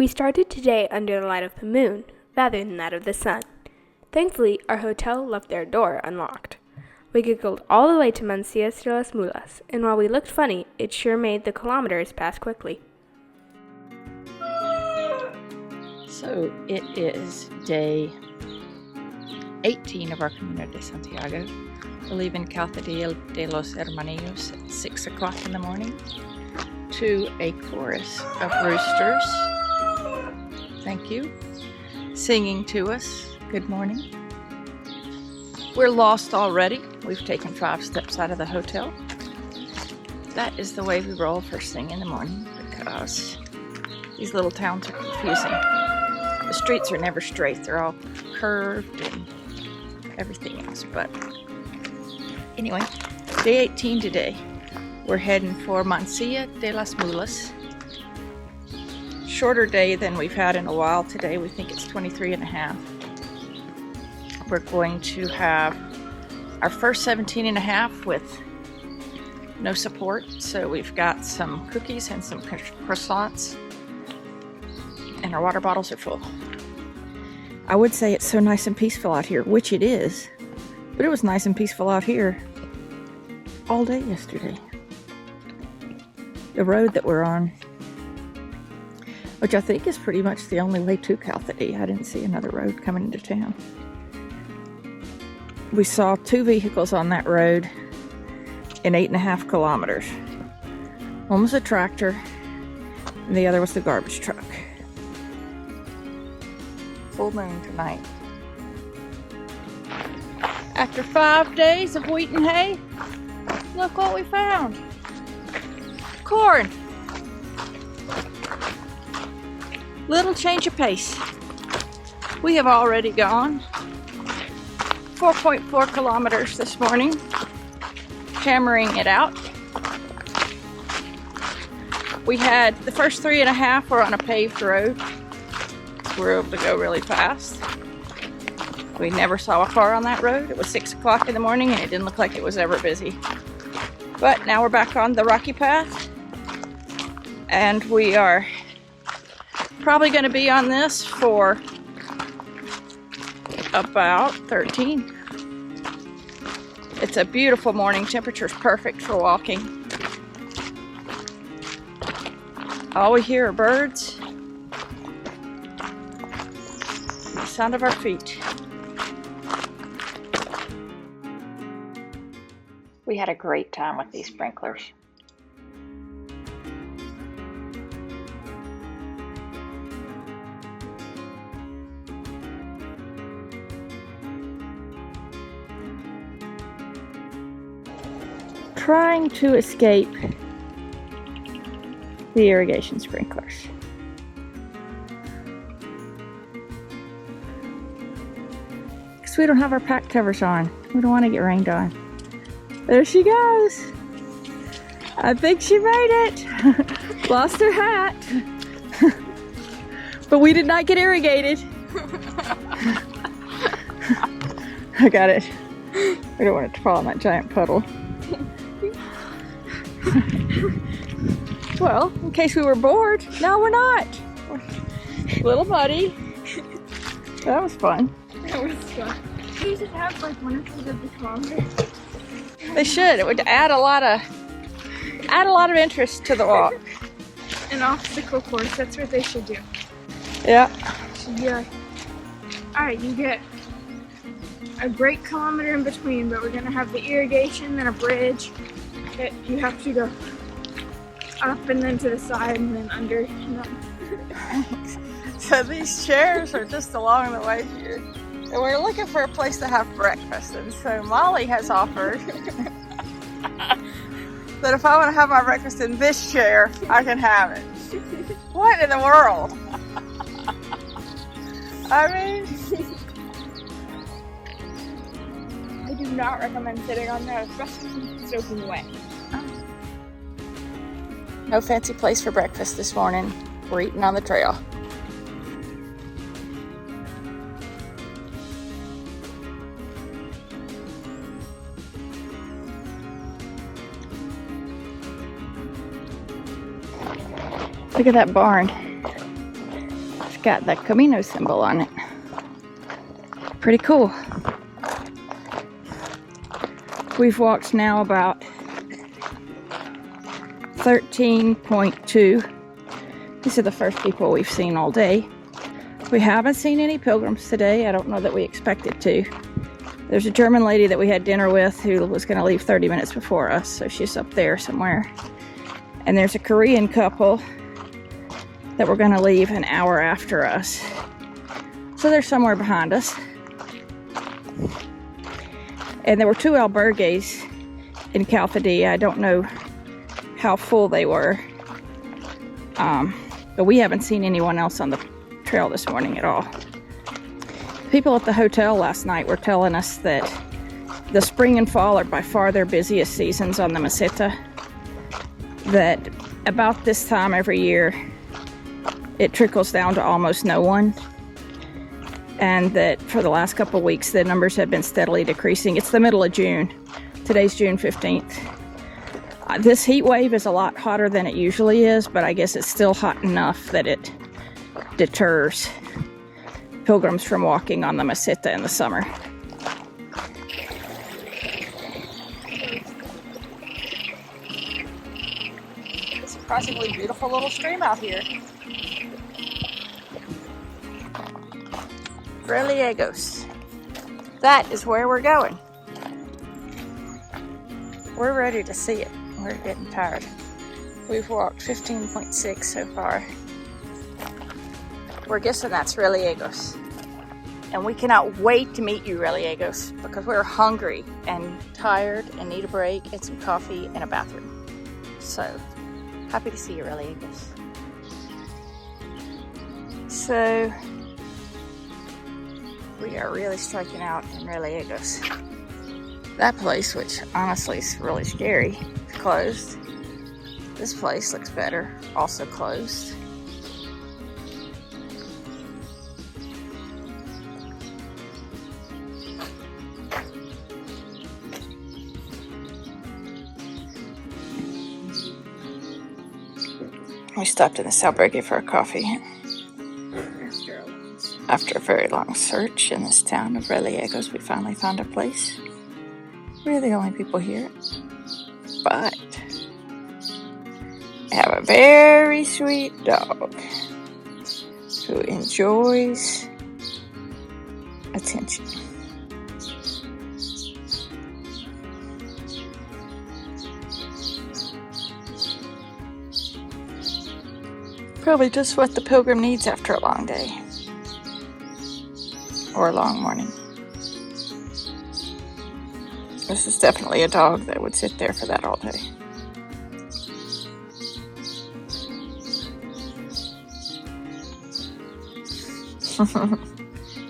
We started today under the light of the moon, rather than that of the sun. Thankfully, our hotel left their door unlocked. We giggled all the way to Mansilla de las Mulas, and while we looked funny, it sure made the kilometers pass quickly. So it is day 18 of our Camino de Santiago. We leave in Calzadilla de los Hermanillos at 6 o'clock in the morning to a chorus of roosters. Thank you. Singing to us. Good morning. We're lost already. We've taken 5 steps out of the hotel. That is the way we roll first thing in the morning because these little towns are confusing. The streets are never straight. They're all curved and everything else. But anyway, day 18 today. We're heading for Mansilla de las Mulas. Shorter day than we've had in a while today. We think it's 23 and a half. We're going to have our first 17 and a half with no support. So we've got some cookies and some croissants. And our water bottles are full. I would say it's so nice and peaceful out here, which it is. But it was nice and peaceful out here all day yesterday. The road that we're on, which I think is pretty much the only way to Calzadilla. I didn't see another road coming into town. We saw 2 vehicles on that road in 8.5 kilometers. One was a tractor, and the other was the garbage truck. Full moon tonight. After 5 days of wheat and hay, look what we found. Corn. Little change of pace. We have already gone 4.4 kilometers this morning, hammering it out. We had the first 3.5 were on a paved road. We were able to go really fast. We never saw a car on that road. It was 6 o'clock in the morning and it didn't look like it was ever busy. But now we're back on the rocky path and we are probably going to be on this for about 13. It's a beautiful morning. Temperature's perfect for walking. All we hear are birds. The sound of our feet. We had a great time with these sprinklers. Trying to escape the irrigation sprinklers. Because we don't have our pack covers on. We don't want to get rained on. There she goes. I think she made it. Lost her hat. But we did not get irrigated. I got it. I don't want it to fall in that giant puddle. Well, in case we were bored, no, we're not. A little muddy. That was fun. That was fun. We should have like 1 or 2 of the kilometers. They should. It would add a lot of interest to the walk. An obstacle course. That's what they should do. Yeah. Yeah. All right, you get a great kilometer in between, but we're gonna have the irrigation, then a bridge that you have to go up and then to the side and then under. So these chairs are just along the way here. And we're looking for a place to have breakfast. And so Molly has offered that if I want to have my breakfast in this chair, I can have it. What in the world? I mean, I do not recommend sitting on there, especially since it's soaking wet. no fancy place for breakfast this morning. We're eating on the trail. Look at that barn. got the Camino symbol on it. Pretty cool. We've walked now about 13.2. These are the first people we've seen all day. We haven't seen any pilgrims today. I don't know that we expected to. There's a German lady that we had dinner with who was going to leave 30 minutes before us, so she's up there somewhere. And there's a Korean couple that we're going to leave an hour after us. So they're somewhere behind us. And there were 2 albergues in Calzadilla. I don't know how full they were. But we haven't seen anyone else on the trail this morning at all. People at the hotel last night were telling us that the spring and fall are by far their busiest seasons on the Meseta. That about this time every year, it trickles down to almost no one. And that for the last couple of weeks, the numbers have been steadily decreasing. It's the middle of June. Today's June 15th. This heat wave is a lot hotter than it usually is, but I guess it's still hot enough that it deters pilgrims from walking on the Meseta in the summer. It's a surprisingly beautiful little stream out here. Hermanillos. That is where we're going. We're ready to see it. We're getting tired. We've walked 15.6 so far. We're guessing that's Hermanillos. And we cannot wait to meet you, Hermanillos, because we're hungry and tired and need a break and some coffee and a bathroom. So, happy to see you, Hermanillos. So, we are really striking out in Hermanillos. That place, which honestly is really scary, is closed. This place looks better, also closed. We stopped in the albergue for a coffee. After a very long search in this town of Hermanillos, we finally found a place. We're the only people here, but I have a very sweet dog who enjoys attention. Probably just what the pilgrim needs after a long day. Or a long morning. This is definitely a dog that would sit there for that all day.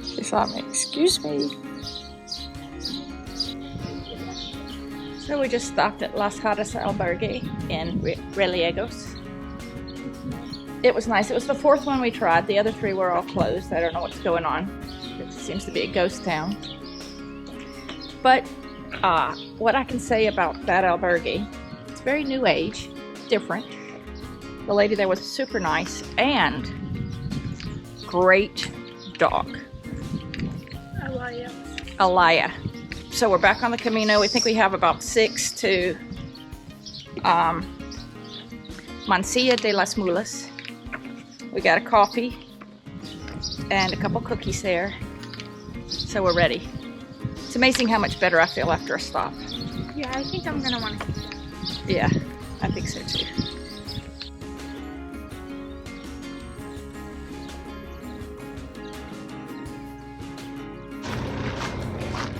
She saw me. Excuse me. So we just stopped at Las Hadas Albergue in Hermanillos. It was nice. It was the 4th one we tried. The other 3 were all closed. I don't know what's going on. It seems to be a ghost town. But what I can say about that albergue, it's very new age, different. The lady there was super nice and great dog. Alaya. So we're back on the Camino. We think we have about 6 to Mansilla de las Mulas. We got a coffee and a couple cookies there. So we're ready. It's amazing how much better I feel after a stop. Yeah, I think I'm gonna want to. Yeah, I think so too.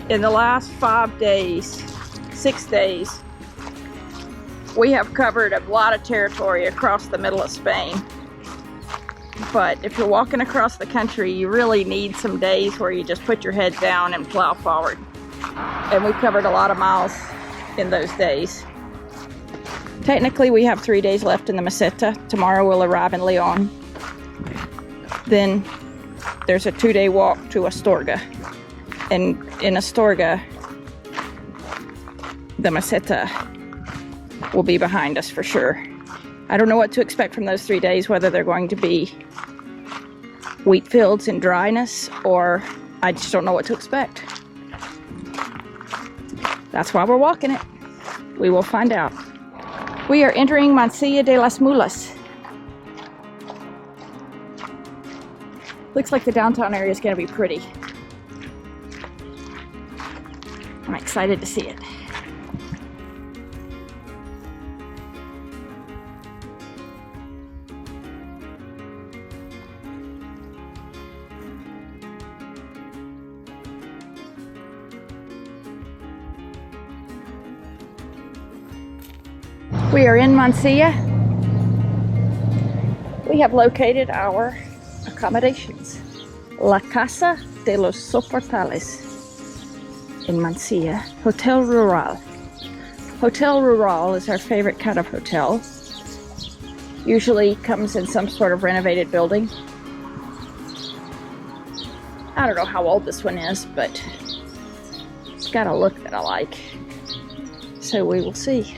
In the last 5 days, 6 days, we have covered a lot of territory across the middle of Spain. But if you're walking across the country, you really need some days where you just put your head down and plow forward. And we covered a lot of miles in those days. Technically, we have 3 days left in the Meseta. Tomorrow we'll arrive in Leon. Then there's a 2-day walk to Astorga. And in Astorga, the Meseta will be behind us for sure. I don't know what to expect from those 3 days, whether they're going to be wheat fields and dryness, or I just don't know what to expect. That's why we're walking it. We will find out. We are entering Mansilla de las Mulas. Looks like the downtown area is going to be pretty. I'm excited to see it. We are in Mansilla. We have located our accommodations. La Casa de los Soportales in Mansilla. Hotel Rural. Hotel Rural is our favorite kind of hotel. Usually comes in some sort of renovated building. I don't know how old this one is, but it's got a look that I like. So we will see.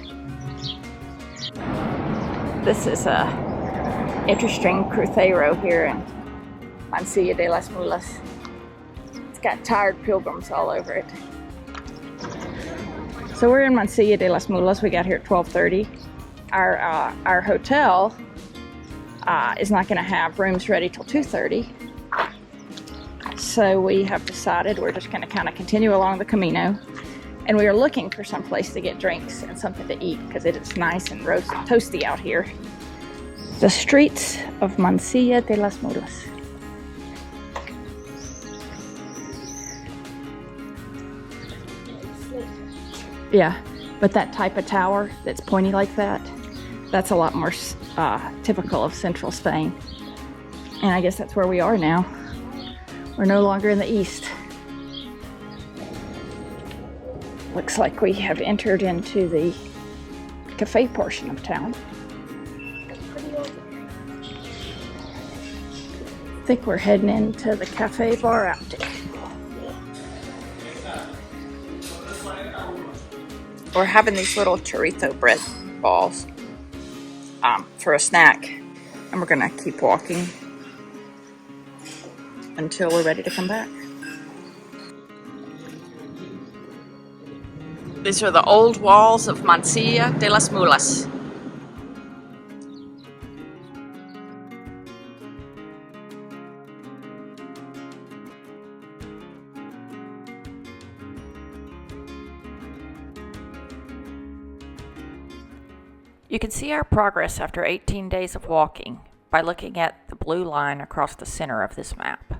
This is a interesting crucero here in Mansilla de las Mulas. It's got tired pilgrims all over it. So we're in Mansilla de las Mulas. We got here at 12:30. Our hotel is not going to have rooms ready till 2:30. So we have decided we're just going to kind of continue along the Camino. And we are looking for some place to get drinks and something to eat because it is nice and toasty out here. The streets of Mansilla de las Mulas. Yeah, but that type of tower that's pointy like that, that's a lot more typical of central Spain. And I guess that's where we are now. We're no longer in the east. Looks like we have entered into the cafe portion of town. I think we're heading into the Cafe Bar Optic. We're having these little chorizo bread balls for a snack, and we're gonna keep walking until we're ready to come back. These are the old walls of Mansilla de las Mulas. You can see our progress after 18 days of walking by looking at the blue line across the center of this map.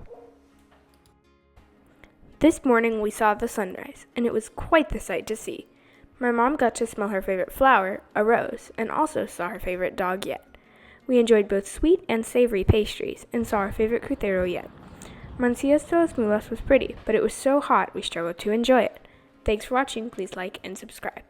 This morning we saw the sunrise, and it was quite the sight to see. My mom got to smell her favorite flower, a rose, and also saw her favorite dog yet. We enjoyed both sweet and savory pastries, and saw our favorite crucero yet. Mansilla de las Mulas was pretty, but it was so hot we struggled to enjoy it. Thanks for watching. Please like and subscribe.